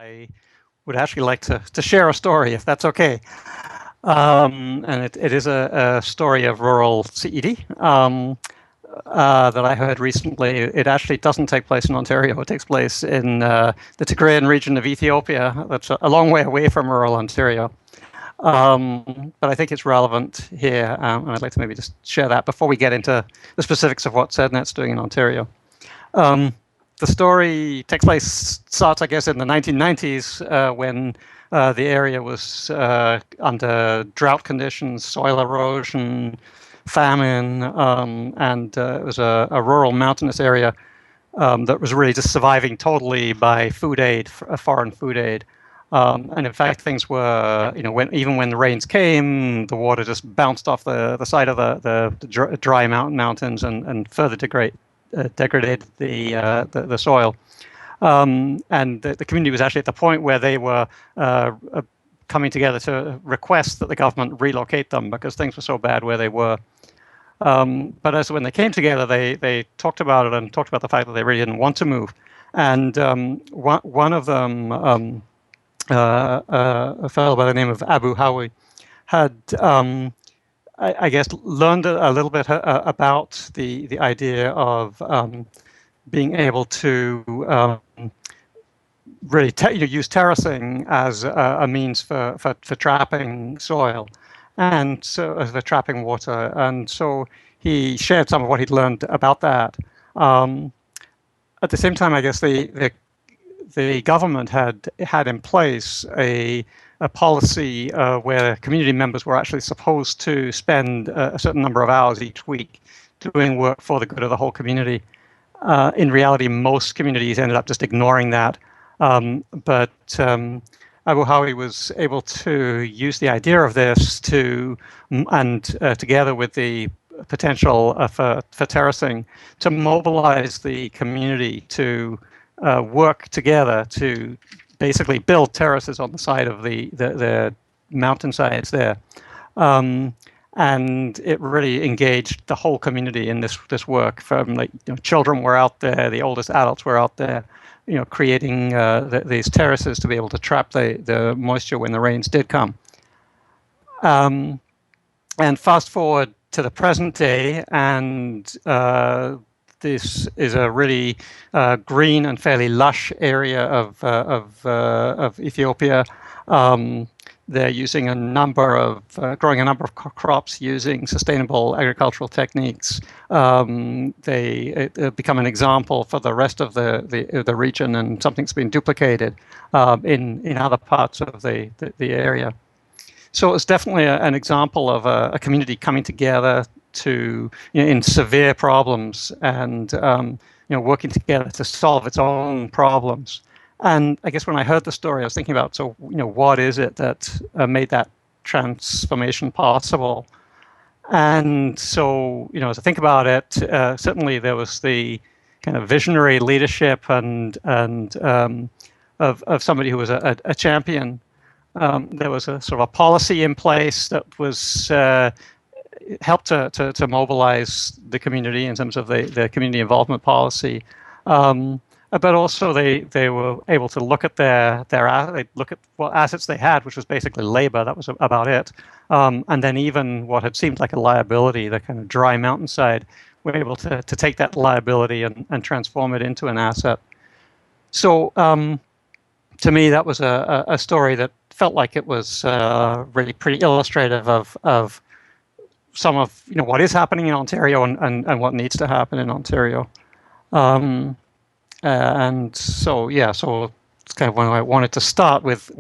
I would actually like to share a story, if that's okay. And it is a story of rural CED that I heard recently. It actually doesn't take place in Ontario. It takes place in the Tigrayan region of Ethiopia. That's a long way away from rural Ontario. But I think it's relevant here, and I'd like to maybe just share that before we get into the specifics of what SEDNet's doing in Ontario. The story starts, I guess, in the 1990s when the area was under drought conditions, soil erosion, famine, and it was a rural mountainous area that was really just surviving totally by food aid, foreign food aid. And in fact, things were, even when the rains came, the water just bounced off the side of the dry mountains and further degraded the soil. And the community was actually at the point where they were coming together to request that the government relocate them because things were so bad where they were. But as when they came together, they talked about it and talked about the fact that they really didn't want to move. And one of them, a fellow by the name of Abu Hawi, had I guess learned a little bit about the idea of being able to really use terracing as a means for trapping soil and so for trapping water. And so he shared some of what he'd learned about that. At the same time, I guess the government had in place a policy where community members were actually supposed to spend a certain number of hours each week doing work for the good of the whole community. In reality, most communities ended up just ignoring that. But Abu Hawi was able to use the idea of this together with the potential for terracing, to mobilize the community to work together to basically build terraces on the side of the mountainsides there. And it really engaged the whole community in this work. From children were out there, the oldest adults were out there, creating these terraces to be able to trap the moisture when the rains did come. And fast forward to the present day, and this is a really green and fairly lush area of Ethiopia. They're using growing a number of crops using sustainable agricultural techniques. They become an example for the rest of the region, and something's been duplicated in other parts of the area. So it's definitely an example of a community coming together to in severe problems and working together to solve its own problems. And I guess when I heard the story, I was thinking about, what is it that made that transformation possible? And so, as I think about it, certainly there was the kind of visionary leadership and of somebody who was a champion. There was a sort of a policy in place that was helped to mobilize the community in terms of the community involvement policy. But also they were able to look at they look at what assets they had, which was basically labor. That was about it. And then even what had seemed like a liability, the kind of dry mountainside, were able to take that liability and transform it into an asset. So to me, that was a story that felt like it was really pretty illustrative of some of what is happening in Ontario and what needs to happen in Ontario. And so it's kind of when I wanted to start with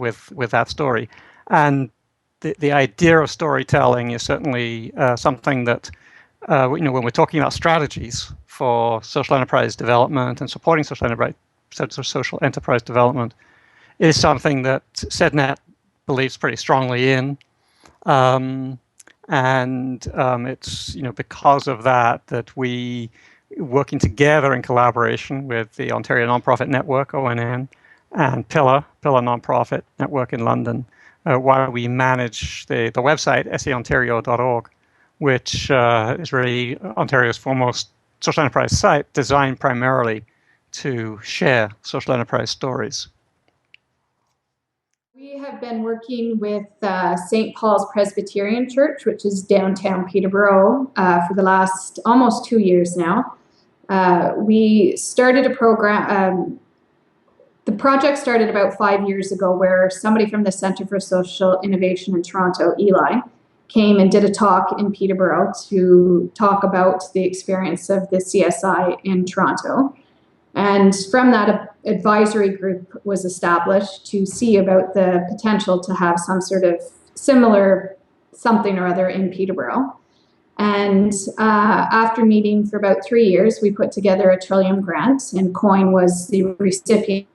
that story. And the idea of storytelling is certainly something that when we're talking about strategies for social enterprise development and supporting social enterprise development, is something that SEDNet believes pretty strongly in. And it's because of that we, working together in collaboration with the Ontario Nonprofit Network, ONN, and Pillar Nonprofit Network in London, while we manage the website seontario.org, which is really Ontario's foremost social enterprise site, designed primarily to share social enterprise stories. We have been working with St. Paul's Presbyterian Church, which is downtown Peterborough, for the last almost 2 years now. We started a program, the project started about 5 years ago, where somebody from the Centre for Social Innovation in Toronto, Eli, came and did a talk in Peterborough to talk about the experience of the CSI in Toronto. And from that, advisory group was established to see about the potential to have some sort of similar something or other in Peterborough. And after meeting for about 3 years, we put together a Trillium grant, and COIN was the recipient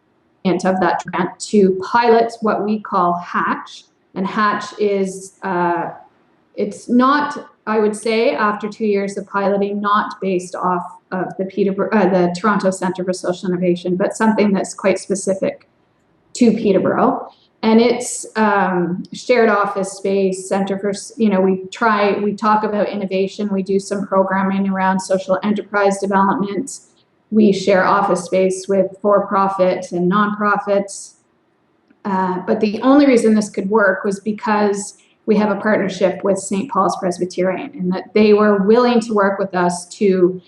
of that grant to pilot what we call Hatch. And Hatch is, it's not, I would say, after 2 years of piloting, not based off of the Toronto Centre for Social Innovation, but something that's quite specific to Peterborough. And it's shared office space, center for, we talk about innovation, we do some programming around social enterprise development. We share office space with for-profit and nonprofits. But the only reason this could work was because we have a partnership with St. Paul's Presbyterian, and that they were willing to work with us to,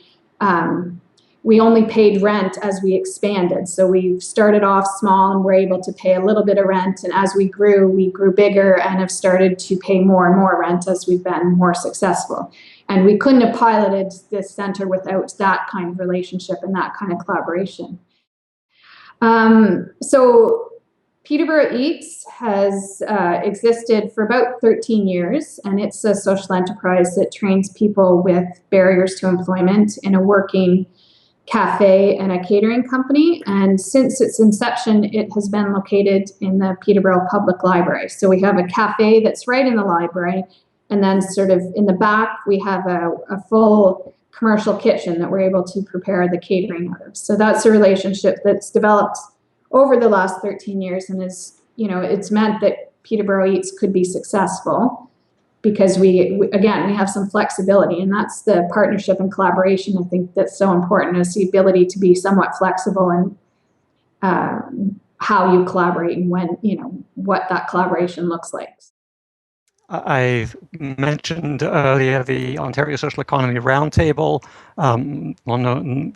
we only paid rent as we expanded. So we started off small and were able to pay a little bit of rent. And as we grew bigger and have started to pay more and more rent as we've been more successful. And we couldn't have piloted this center without that kind of relationship and that kind of collaboration. So Peterborough Eats has existed for about 13 years, and it's a social enterprise that trains people with barriers to employment in a working cafe and a catering company. And since its inception, it has been located in the Peterborough Public Library. So we have a cafe that's right in the library, and then sort of in the back, we have a full commercial kitchen that we're able to prepare the catering out of. So that's a relationship that's developed over the last 13 years, and is, it's meant that Peterborough Eats could be successful because we have some flexibility, and that's the partnership and collaboration, I think, that's so important, is the ability to be somewhat flexible in how you collaborate and when, what that collaboration looks like. I've mentioned earlier the Ontario Social Economy Roundtable,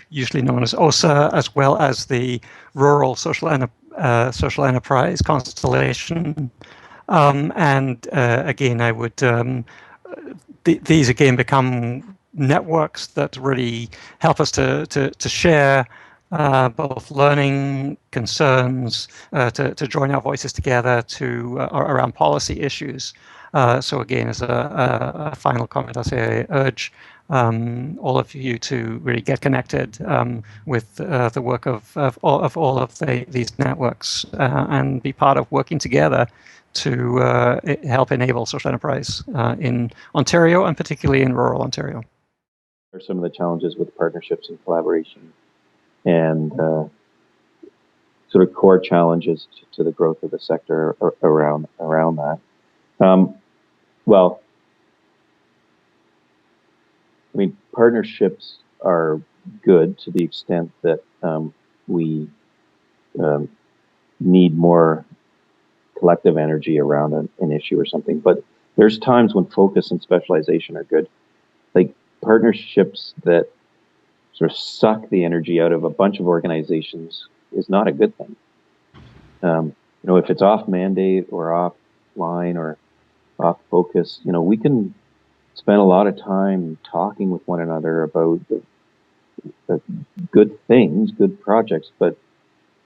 usually known as OSA, as well as the Rural Social Enterprise Constellation. Again, I would, these again become networks that really help us to share both learning, concerns, to join our voices together around policy issues. So again, as a final comment, I say I urge all of you to really get connected with the work of all of these networks and be part of working together to help enable social enterprise in Ontario, and particularly in rural Ontario. What are some of the challenges with partnerships and collaboration, and sort of core challenges to the growth of the sector around that? Well, I mean, partnerships are good to the extent that we need more collective energy around an issue or something. But there's times when focus and specialization are good. Like partnerships that sort of suck the energy out of a bunch of organizations is not a good thing. If it's off mandate or offline or off focus, we can spend a lot of time talking with one another about the good things, good projects. But,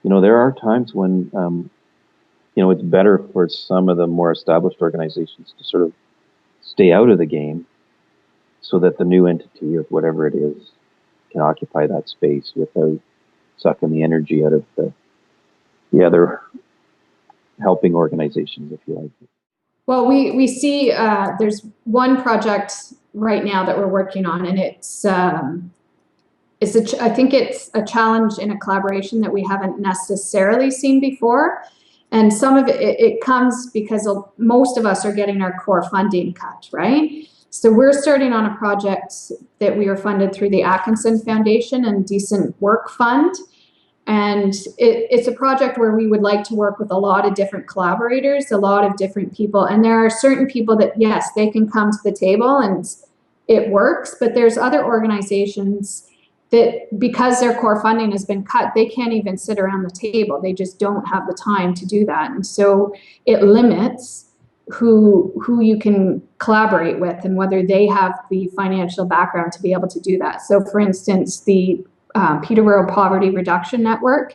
there are times when, it's better for some of the more established organizations to sort of stay out of the game so that the new entity of whatever it is can occupy that space without sucking the energy out of the other helping organizations, if you like. Well, we see there's one project right now that we're working on, and I think it's a challenge in a collaboration that we haven't necessarily seen before. And some of it comes because most of us are getting our core funding cut, right? So we're starting on a project that we are funded through the Atkinson Foundation and Decent Work Fund. And it's a project where we would like to work with a lot of different collaborators, a lot of different people. And there are certain people that, yes, they can come to the table and it works, but there's other organizations that, because their core funding has been cut, they can't even sit around the table. They just don't have the time to do that. And so it limits who you can collaborate with and whether they have the financial background to be able to do that. So for instance, the Peterborough Poverty Reduction Network,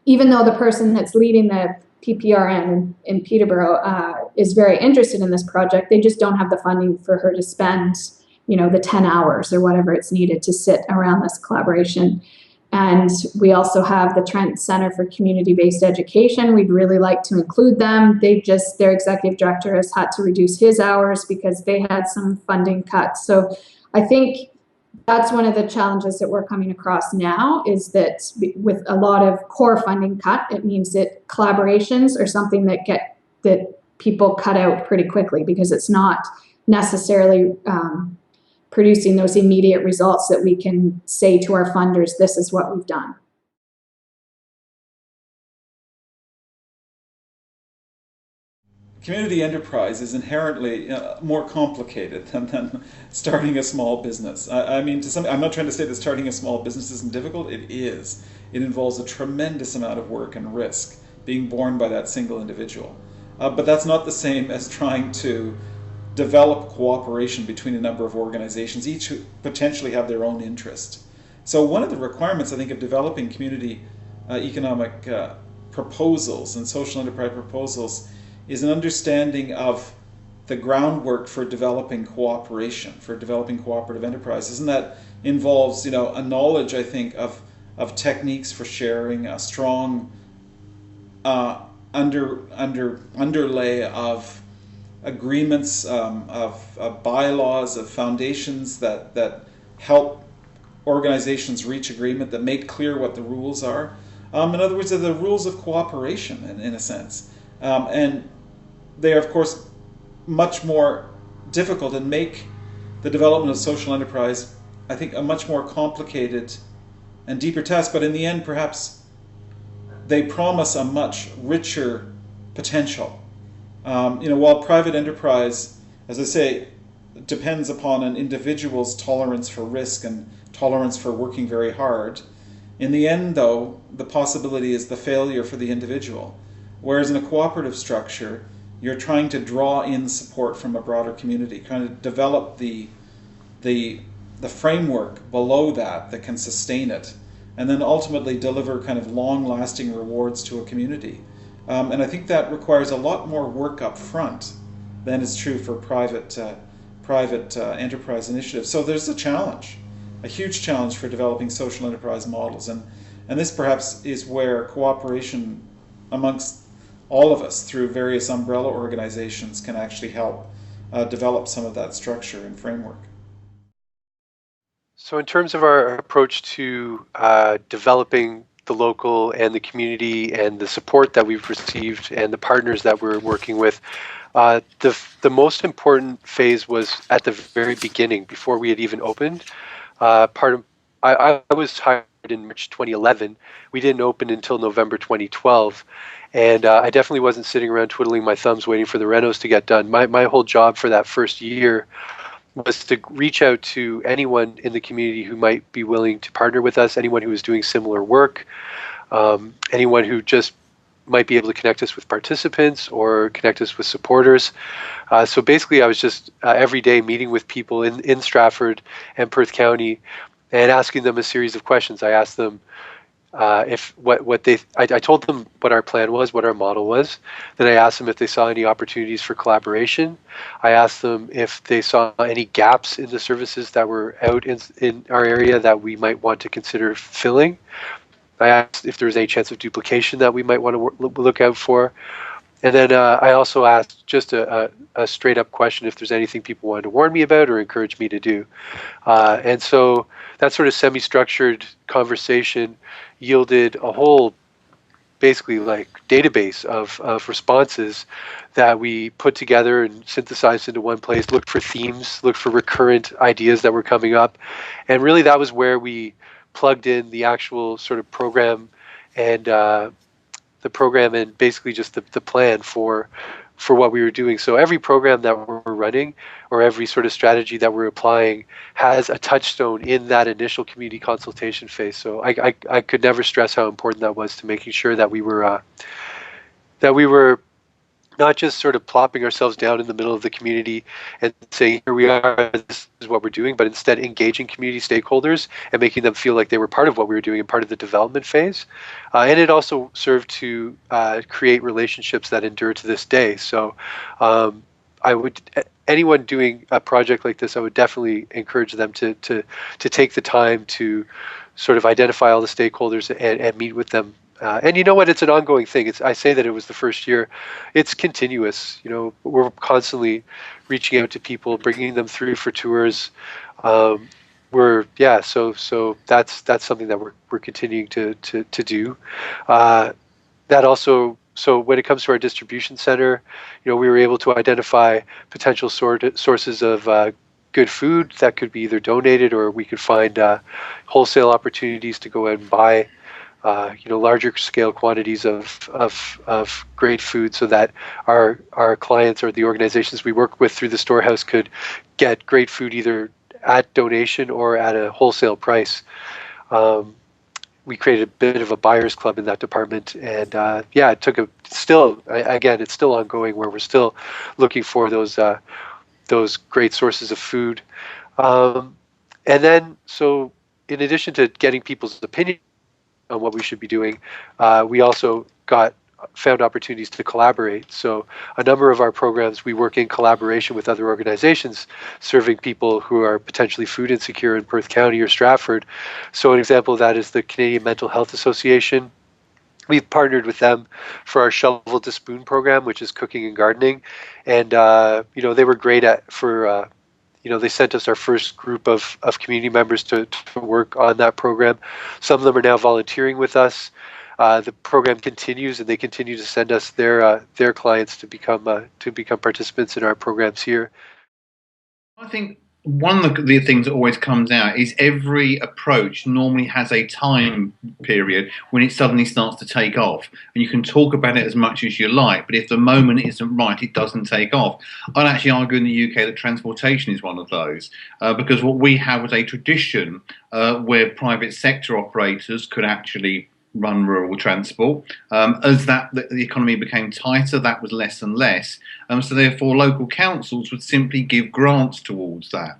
even though the person that's leading the PPRN in Peterborough is very interested in this project, they just don't have the funding for her to spend, the 10 hours or whatever it's needed to sit around this collaboration. And we also have the Trent Center for Community-Based Education. We'd really like to include them. Their executive director has had to reduce his hours because they had some funding cuts. So I think that's one of the challenges that we're coming across now, is that with a lot of core funding cut, it means that collaborations are something that people cut out pretty quickly because it's not necessarily producing those immediate results that we can say to our funders, this is what we've done. Community enterprise is inherently more complicated than starting a small business. I'm not trying to say that starting a small business isn't difficult. It is. It involves a tremendous amount of work and risk being borne by that single individual. But that's not the same as trying to develop cooperation between a number of organizations, each who potentially have their own interest. So one of the requirements, I think, of developing community economic proposals and social enterprise proposals is an understanding of the groundwork for developing cooperation, for developing cooperative enterprises. And that involves, a knowledge, I think, of techniques for sharing, a strong underlay of agreements, of bylaws, of foundations that help organizations reach agreement, that make clear what the rules are. In other words, they're the rules of cooperation, in a sense. And they are, of course, much more difficult and make the development of social enterprise, I think, a much more complicated and deeper task. But in the end, perhaps they promise a much richer potential. While private enterprise, as I say, depends upon an individual's tolerance for risk and tolerance for working very hard, in the end, though, the possibility is the failure for the individual. Whereas in a cooperative structure, you're trying to draw in support from a broader community, trying to develop the framework below that can sustain it, and then ultimately deliver kind of long-lasting rewards to a community. And I think that requires a lot more work up front than is true for private enterprise initiatives. So there's a challenge, a huge challenge for developing social enterprise models. And this perhaps is where cooperation amongst all of us through various umbrella organizations can actually help develop some of that structure and framework. So in terms of our approach to developing the local and the community and the support that we've received and the partners that we're working with, the most important phase was at the very beginning, before we had even opened. I was hired in March 2011. We didn't open until November 2012. And I definitely wasn't sitting around twiddling my thumbs waiting for the renos to get done. My whole job for that first year was to reach out to anyone in the community who might be willing to partner with us, anyone who was doing similar work, anyone who just might be able to connect us with participants or connect us with supporters. So basically, I was just every day meeting with people in Stratford and Perth County and asking them a series of questions. I asked them I told them what our plan was, what our model was. Then I asked them if they saw any opportunities for collaboration. I asked them if they saw any gaps in the services that were out in our area that we might want to consider filling. I asked if there was any chance of duplication that we might want to look out for. And then I also asked just a straight up question if there's anything people wanted to warn me about or encourage me to do. And so that sort of semi-structured conversation yielded a whole basically like database of responses that we put together and synthesized into one place, looked for themes, looked for recurrent ideas that were coming up. And really that was where we plugged in the actual sort of program and basically just the plan for what we were doing. So every program that we're running or every sort of strategy that we're applying has a touchstone in that initial community consultation phase. So I could never stress how important that was to making sure that we were not just sort of plopping ourselves down in the middle of the community and saying, here we are, this is what we're doing, but instead engaging community stakeholders and making them feel like they were part of what we were doing and part of the development phase. And it also served to create relationships that endure to this day. So anyone doing a project like this, I would definitely encourage them to take the time to sort of identify all the stakeholders and meet with them. And you know what? It's an ongoing thing. I say that it was the first year. It's continuous. You know, we're constantly reaching out to people, bringing them through for tours. So that's something that we're continuing to do. That also. So when it comes to our distribution center, you know, we were able to identify potential sources of good food that could be either donated or we could find wholesale opportunities to go out and buy larger scale quantities of great food so that our clients or the organizations we work with through the storehouse could get great food either at donation or at a wholesale price. We created a bit of a buyers club in that department, and it's still ongoing where we're still looking for those great sources of food. And then, so in addition to getting people's opinion on what we should be doing, we also found opportunities to collaborate. So a number of our programs, we work in collaboration with other organizations serving people who are potentially food insecure in Perth County or Stratford. So an example of that is the Canadian Mental Health Association. We've partnered with them for our Shovel to Spoon program, which is cooking and gardening. And, they were great they sent us our first group of community members to work on that program. Some of them are now volunteering with us. The program continues, and they continue to send us their clients to become participants in our programs here. I think one of the things that always comes out is every approach normally has a time period when it suddenly starts to take off. And you can talk about it as much as you like, but if the moment isn't right, it doesn't take off. I'd actually argue in the UK that transportation is one of those, because what we have was a tradition where private sector operators could actually run rural transport. As the economy became tighter, that was less and less. So therefore, local councils would simply give grants towards that.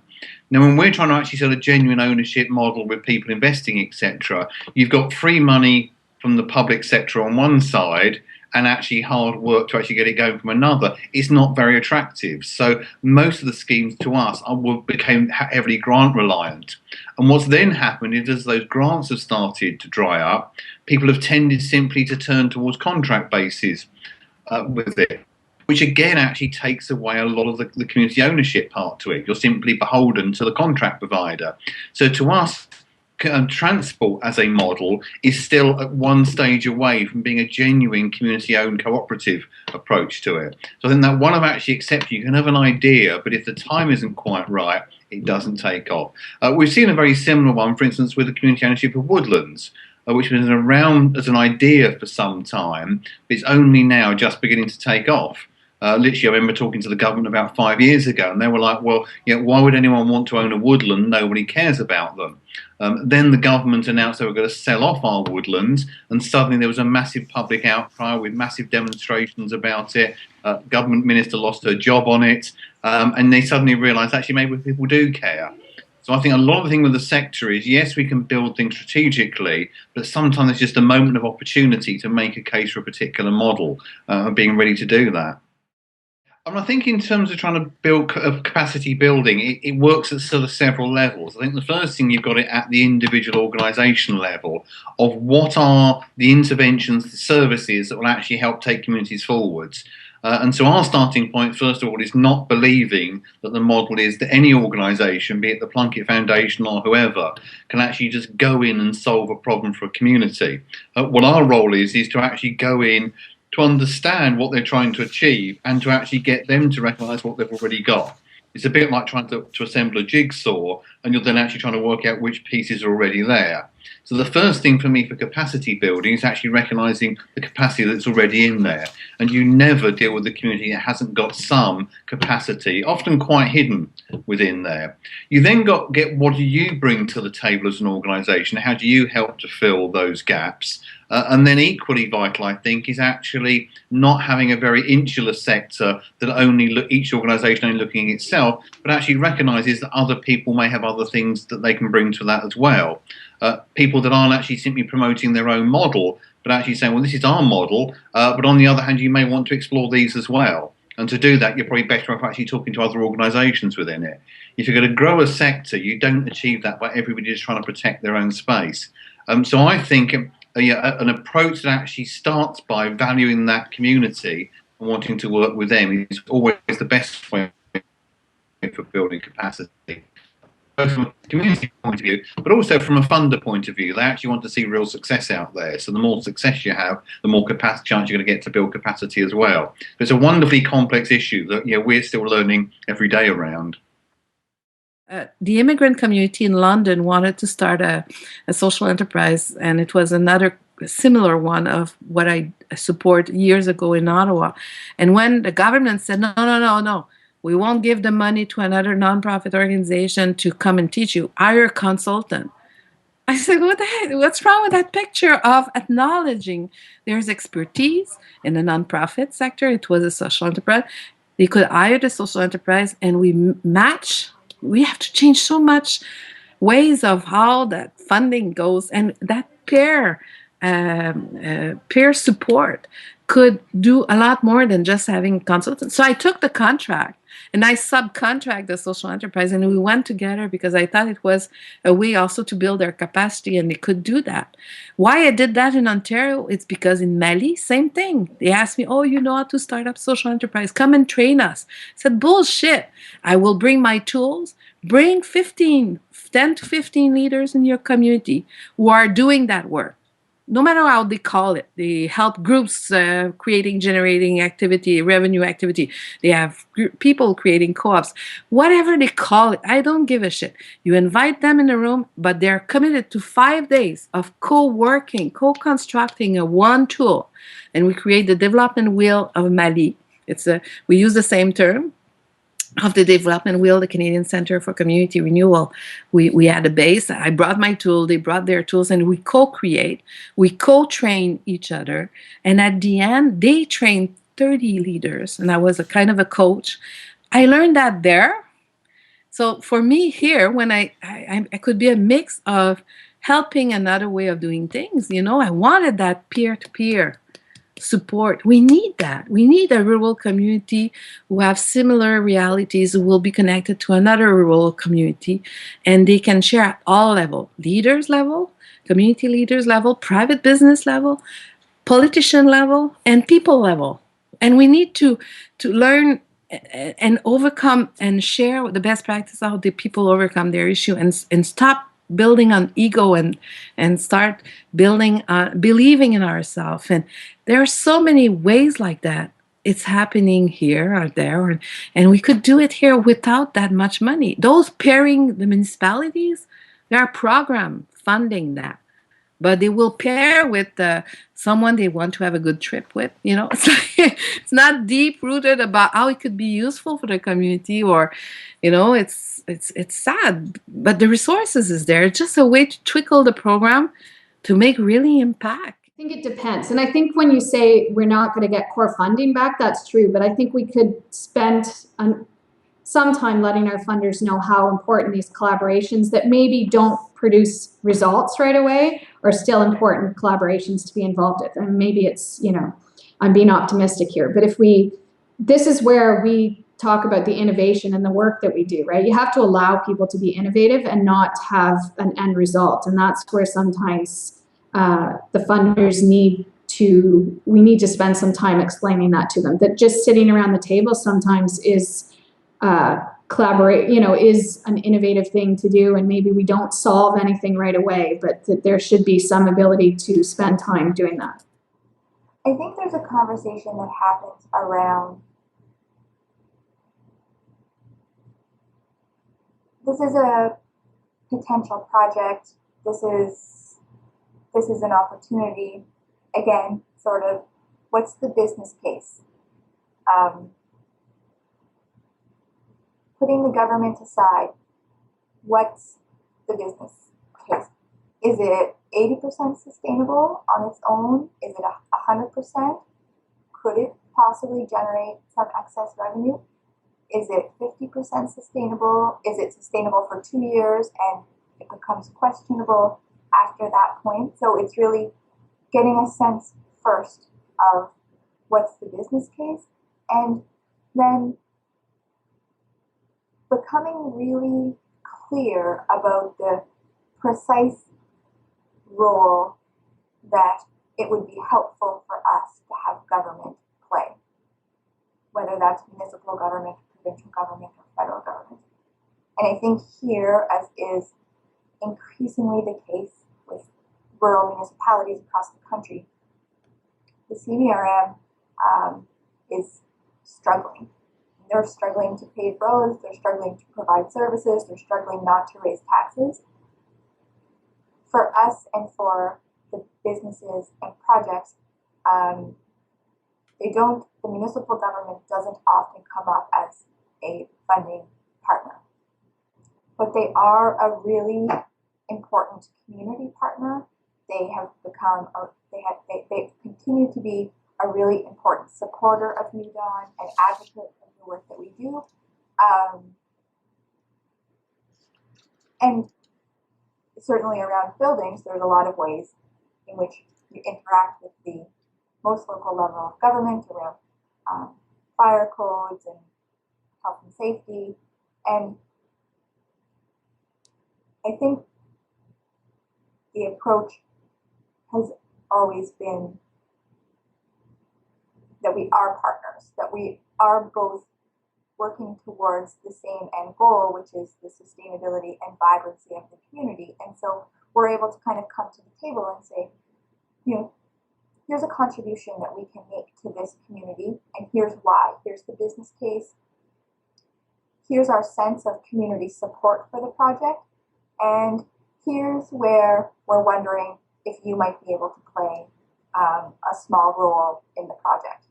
Now, when we're trying to actually sell a genuine ownership model with people investing, etc., you've got free money from the public sector on one side and actually hard work to actually get it going from another. It's not very attractive. So most of the schemes to us became heavily grant reliant. And what's then happened is as those grants have started to dry up, people have tended simply to turn towards contract bases with it, which again actually takes away a lot of the community ownership part to it. You're simply beholden to the contract provider. So to us, transport as a model is still at one stage away from being a genuine community-owned cooperative approach to it. So I think that one of actually accepting you can have an idea, but if the time isn't quite right, it doesn't take off. We've seen a very similar one, for instance, with the community ownership of woodlands, which has been around as an idea for some time, but it's only now just beginning to take off. Literally, I remember talking to the government about 5 years ago, and they were like, well, why would anyone want to own a woodland? Nobody cares about them. Then the government announced they were going to sell off our woodlands, and suddenly there was a massive public outcry with massive demonstrations about it. Government minister lost her job on it, and they suddenly realised actually maybe people do care. So I think a lot of the thing with the sector is, yes, we can build things strategically, but sometimes it's just a moment of opportunity to make a case for a particular model, being ready to do that. And I think in terms of trying to build capacity building, it works at sort of several levels. I think the first thing you've got it at the individual organisation level of what are the interventions, the services that will actually help take communities forwards. And so our starting point, first of all, is not believing that the model is that any organisation, be it the Plunkett Foundation or whoever, can actually just go in and solve a problem for a community. What our role is to actually go in to understand what they're trying to achieve and to actually get them to recognise what they've already got. It's a bit like trying to assemble a jigsaw and you're then actually trying to work out which pieces are already there. So the first thing for me for capacity building is actually recognising the capacity that's already in there. And you never deal with the community that hasn't got some capacity, often quite hidden within there. You then get what do you bring to the table as an organisation? How do you help to fill those gaps? And then equally vital, I think, is actually not having a very insular sector that each organisation only looking at itself, but actually recognises that other people may have other things that they can bring to that as well. People that aren't actually simply promoting their own model, but actually saying, well, this is our model, but on the other hand, you may want to explore these as well. And to do that, you're probably better off actually talking to other organisations within it. If you're going to grow a sector, you don't achieve that by everybody just trying to protect their own space. So I think an approach that actually starts by valuing that community and wanting to work with them is always the best way for building capacity, both from a community point of view, but also from a funder point of view. They actually want to see real success out there. So the more success you have, the more chance you're going to get to build capacity as well. It's a wonderfully complex issue that we're still learning every day around. The immigrant community in London wanted to start a social enterprise, and it was another similar one of what I support years ago in Ottawa. And when the government said, no, we won't give the money to another nonprofit organization to come and teach you, hire a consultant. I said, what the heck? What's wrong with that picture of acknowledging there's expertise in the nonprofit sector? It was a social enterprise. They could hire the social enterprise, and we match. We have to change so much ways of how that funding goes, and that peer support could do a lot more than just having consultants. So I took the contract and I subcontract the social enterprise, and we went together because I thought it was a way also to build their capacity, and they could do that. Why I did that in Ontario, it's because in Mali, same thing. They asked me, oh, you know how to start up social enterprise, come and train us. I said, bullshit. I will bring my tools, bring 10 to 15 leaders in your community who are doing that work. No matter how they call it, they help groups generating activity, revenue activity. They have people creating co-ops, whatever they call it. I don't give a shit. You invite them in the room, but they're committed to 5 days of co-working, co-constructing a one tool. And we create the development wheel of Mali. We use the same term. Of the development wheel, the Canadian Centre for Community Renewal, we had a base. I brought my tool, they brought their tools, and we co-create, we co-train each other. And at the end, they trained 30 leaders, and I was a kind of a coach. I learned that there. So for me here, when I could be a mix of helping another way of doing things, I wanted that peer-to-peer support. We need that. We need a rural community who have similar realities, who will be connected to another rural community, and they can share at all levels, leaders level, community leaders level, private business level, politician level, and people level. And we need to learn and overcome and share the best practice how the people overcome their issue, and stop building on ego and start building believing in ourselves. And there are so many ways like that. It's happening here or there, and we could do it here without that much money. Those pairing the municipalities, there are programs funding that, but they will pair with someone they want to have a good trip with. It's not deep rooted about how it could be useful for the community, or it's sad, but the resources is there. It's just a way to trickle the program to make really impact. I think it depends. And I think when you say we're not going to get core funding back, that's true. But I think we could spend some time letting our funders know how important these collaborations that maybe don't produce results right away are still important collaborations to be involved with. And maybe it's, I'm being optimistic here. But this is where we talk about the innovation and the work that we do, right? You have to allow people to be innovative and not have an end result. And that's where sometimes the funders need to spend some time explaining that to them, that just sitting around the table sometimes is is an innovative thing to do, and maybe we don't solve anything right away, but that there should be some ability to spend time doing that. I think there's a conversation that happens around this is a potential project, this is this is an opportunity, again, sort of, what's the business case? Putting the government aside, what's the business case? Is it 80% sustainable on its own? Is it 100%? Could it possibly generate some excess revenue? Is it 50% sustainable? Is it sustainable for 2 years and it becomes questionable after that point? So it's really getting a sense first of what's the business case, and then becoming really clear about the precise role that it would be helpful for us to have government play, whether that's municipal government, provincial government, or federal government. And I think here, as is increasingly the case with rural municipalities across the country, the CBRM is struggling. They're struggling to pave roads, they're struggling to provide services, they're struggling not to raise taxes. For us and for the businesses and projects, the municipal government doesn't often come up as a funding partner. But they are a really important community partner. They have become, they continue to be a really important supporter of New Dawn and advocate of the work that we do. And certainly around buildings, there's a lot of ways in which you interact with the most local level of government around fire codes and health and safety. And I think the approach has always been that we are partners, that we are both working towards the same end goal, which is the sustainability and vibrancy of the community. And so we're able to kind of come to the table and say, you know, here's a contribution that we can make to this community, and here's why. Here's the business case. Here's our sense of community support for the project. And here's where we're wondering if you might be able to play a small role in the project.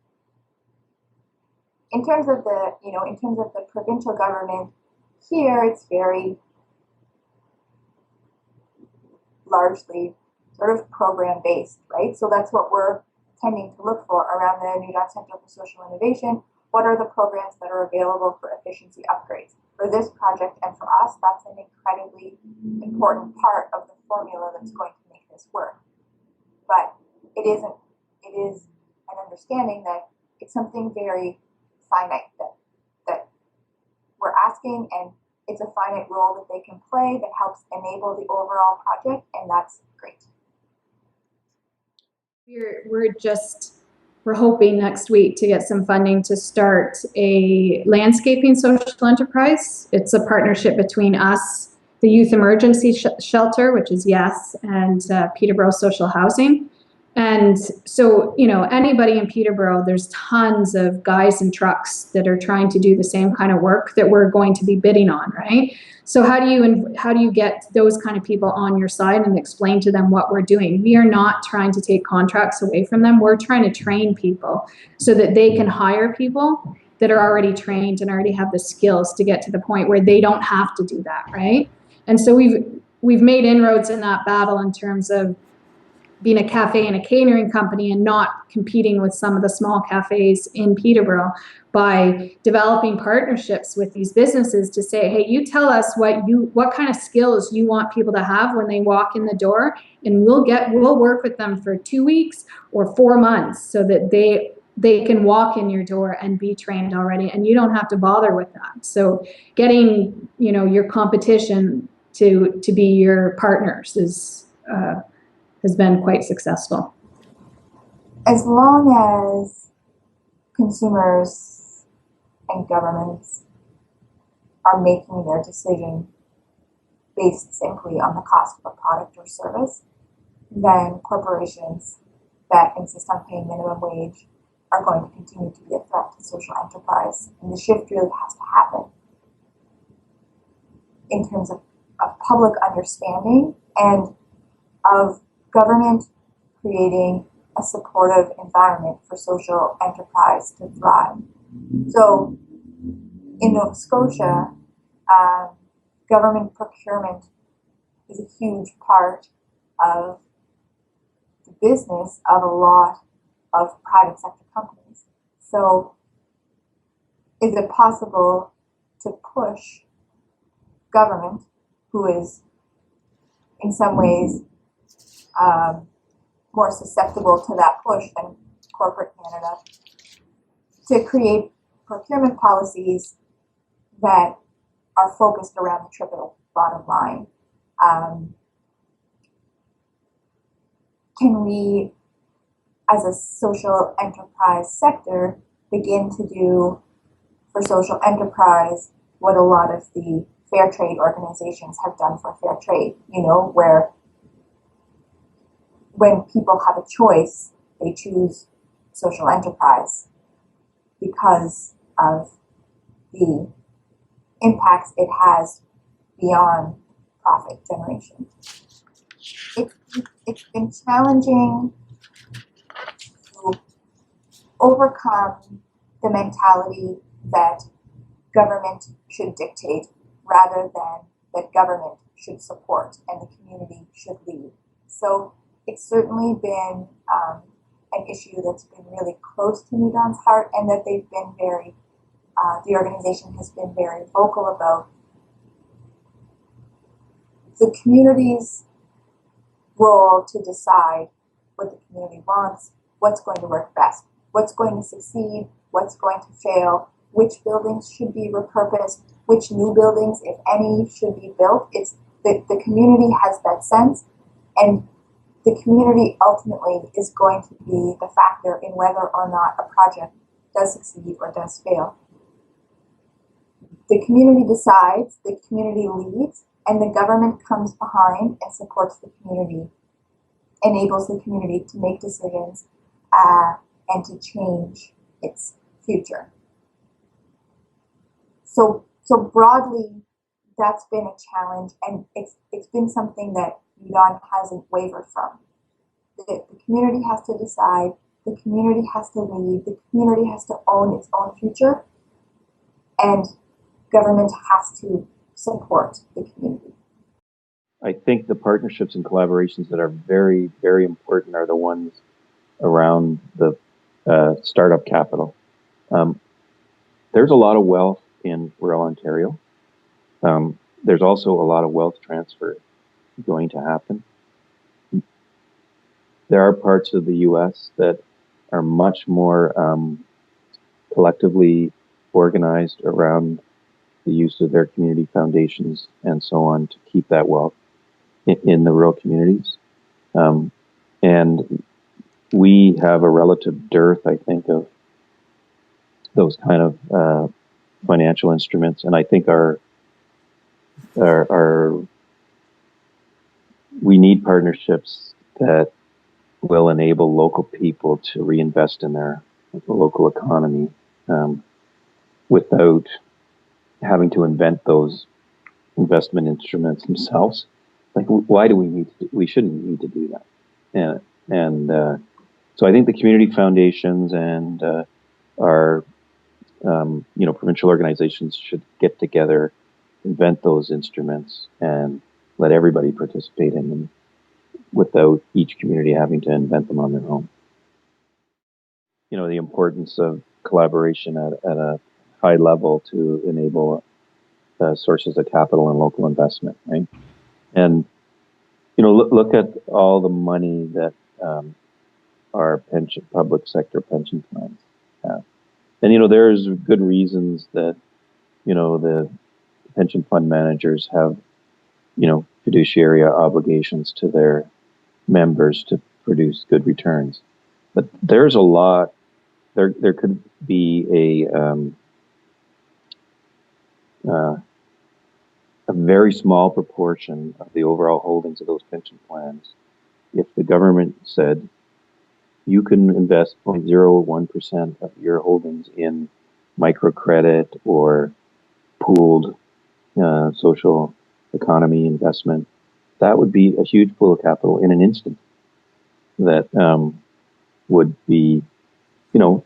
In terms of the provincial government, here it's very largely sort of program-based, right? So that's what we're tending to look for around the New Dawn Centre for Social Innovation. What are the programs that are available for efficiency upgrades? For this project and for us, that's an incredibly important part of the formula that's going to make this work. But it is an understanding that it's something very finite that we're asking, and it's a finite role that they can play that helps enable the overall project, and that's great. We're hoping next week to get some funding to start a landscaping social enterprise. It's a partnership between us, the Youth Emergency Shelter, which is YES, and Peterborough Social Housing. And so, you know, anybody in Peterborough, there's tons of guys in trucks that are trying to do the same kind of work that we're going to be bidding on, right? So how do you get those kind of people on your side and explain to them what we're doing? We are not trying to take contracts away from them. We're trying to train people so that they can hire people that are already trained and already have the skills to get to the point where they don't have to do that, right? And so we've made inroads in that battle in terms of being a cafe and a catering company and not competing with some of the small cafes in Peterborough by developing partnerships with these businesses to say, hey, you tell us what kind of skills you want people to have when they walk in the door, and we'll work with them for 2 weeks or 4 months so that they can walk in your door and be trained already, and you don't have to bother with that. So getting, you know, your competition to be your partners has been quite successful. As long as consumers and governments are making their decision based simply on the cost of a product or service, then corporations that insist on paying minimum wage are going to continue to be a threat to social enterprise. And the shift really has to happen in terms of public understanding and of government creating a supportive environment for social enterprise to thrive. So in Nova Scotia, government procurement is a huge part of the business of a lot of private sector companies. So is it possible to push government, who is in some ways more susceptible to that push than corporate Canada, to create procurement policies that are focused around the triple bottom line? Can we, as a social enterprise sector, begin to do for social enterprise what a lot of the fair trade organizations have done for fair trade, where when people have a choice, they choose social enterprise because of the impacts it has beyond profit generation. It's been challenging to overcome the mentality that government should dictate rather than that government should support and the community should lead. So it's certainly been an issue that's been really close to Newdawn's heart, and that they've been the organization has been very vocal about. The community's role to decide what the community wants, what's going to work best, what's going to succeed, what's going to fail, which buildings should be repurposed, which new buildings, if any, should be built. It's the community has that sense, and the community ultimately is going to be the factor in whether or not a project does succeed or does fail. The community decides, the community leads, and the government comes behind and supports the community, enables the community to make decisions and to change its future. So broadly, that's been a challenge, and it's been something that Newdawn hasn't wavered from. The community has to decide, the community has to lead, the community has to own its own future, and government has to support the community. I think the partnerships and collaborations that are very, very important are the ones around the startup capital. There's a lot of wealth in rural Ontario. There's also a lot of wealth transfer going to happen. There are parts of the U.S. that are much more collectively organized around the use of their community foundations and so on to keep that wealth in the rural communities. And we have a relative dearth, I think, of those kind of financial instruments. And I think we need partnerships that will enable local people to reinvest in their local economy without having to invent those investment instruments themselves. Like, why do we shouldn't need to do that. And so I think the community foundations and our provincial organizations should get together, invent those instruments, and let everybody participate in them without each community having to invent them on their own. The importance of collaboration at a high level to enable sources of capital and local investment, right? And look at all the money that our public sector pension plans have, and there's good reasons that the pension fund managers have fiduciary obligations to their members to produce good returns, but there's a lot. There could be a very small proportion of the overall holdings of those pension plans if the government said you can invest 0.01% of your holdings in microcredit or pooled social economy investment. That would be a huge pool of capital in an instant. that would be,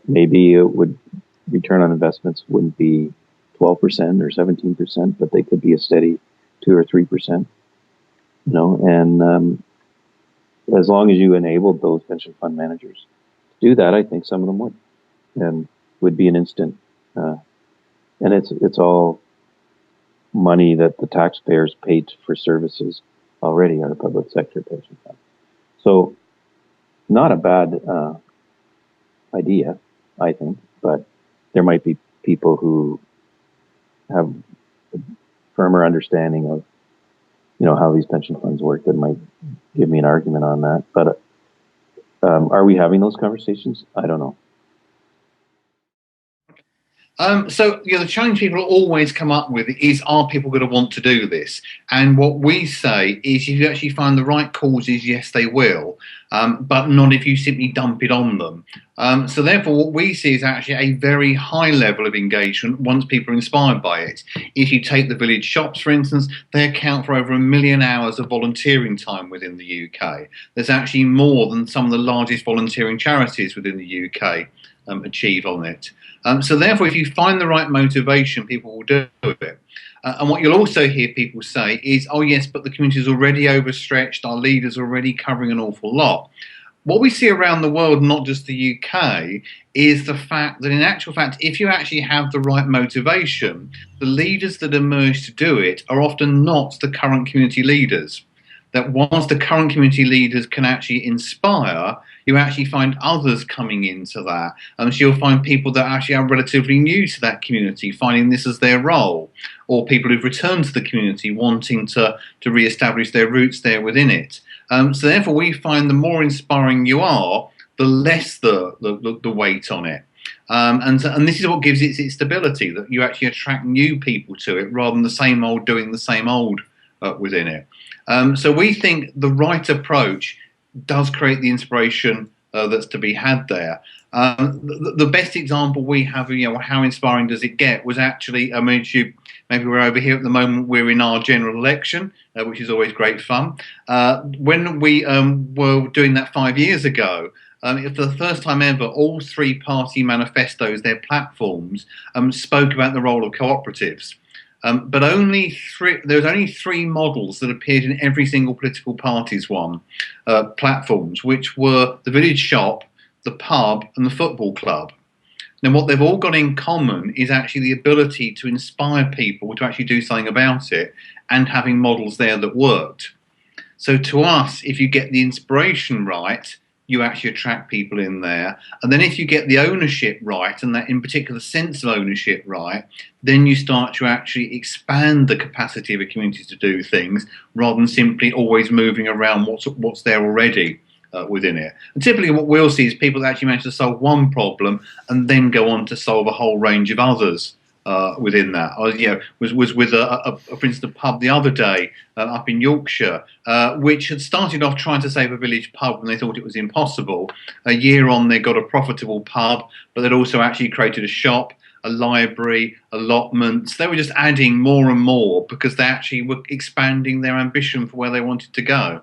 maybe it would return on investments wouldn't be 12% or 17%, but they could be a steady 2 or 3%. And as long as you enabled those pension fund managers to do that, I think some of them would, and would be an instant. And it's all money that the taxpayers paid for services already, our public sector pension fund. So, not a bad idea, I think, but there might be people who have a firmer understanding of, how these pension funds work that might give me an argument on that. But are we having those conversations? I don't know. So the challenge people always come up with is, are people going to want to do this? And what we say is, if you actually find the right causes, yes, they will, but not if you simply dump it on them. So therefore, what we see is actually a very high level of engagement once people are inspired by it. If you take the village shops, for instance, they account for over 1 million hours of volunteering time within the UK. There's actually more than some of the largest volunteering charities within the UK achieve on it. So therefore, if you find the right motivation, people will do it. And what you'll also hear people say is, oh yes, but the community is already overstretched, our leaders are already covering an awful lot. What we see around the world, not just the UK, is the fact that in actual fact, if you actually have the right motivation, the leaders that emerge to do it are often not the current community leaders. That once the current community leaders can actually inspire, you actually find others coming into that. So you'll find people that actually are relatively new to that community, finding this as their role, or people who've returned to the community wanting to re-establish their roots there within it. So therefore, we find the more inspiring you are, the less the weight on it. And this is what gives it its stability, that you actually attract new people to it rather than the same old doing the same old within it. So we think the right approach does create the inspiration that's to be had there. The best example we have, how inspiring does it get, was actually, maybe we're over here at the moment, we're in our general election, which is always great fun. When we were doing that 5 years ago, for the first time ever, all 3 party manifestos, their platforms, spoke about the role of cooperatives. But there was only 3 models that appeared in every single political party's platforms, which were the village shop, the pub, and the football club. Now, what they've all got in common is actually the ability to inspire people to actually do something about it, and having models there that worked. So to us, if you get the inspiration right, you actually attract people in there. And then if you get the ownership right, and that in particular sense of ownership right, then you start to actually expand the capacity of a community to do things, rather than simply always moving around what's there already within it. And typically what we'll see is people that actually manage to solve one problem and then go on to solve a whole range of others within that. I was with for instance, a pub the other day up in Yorkshire, which had started off trying to save a village pub when they thought it was impossible. A year on, they got a profitable pub, but they'd also actually created a shop, a library, allotments. They were just adding more and more because they actually were expanding their ambition for where they wanted to go.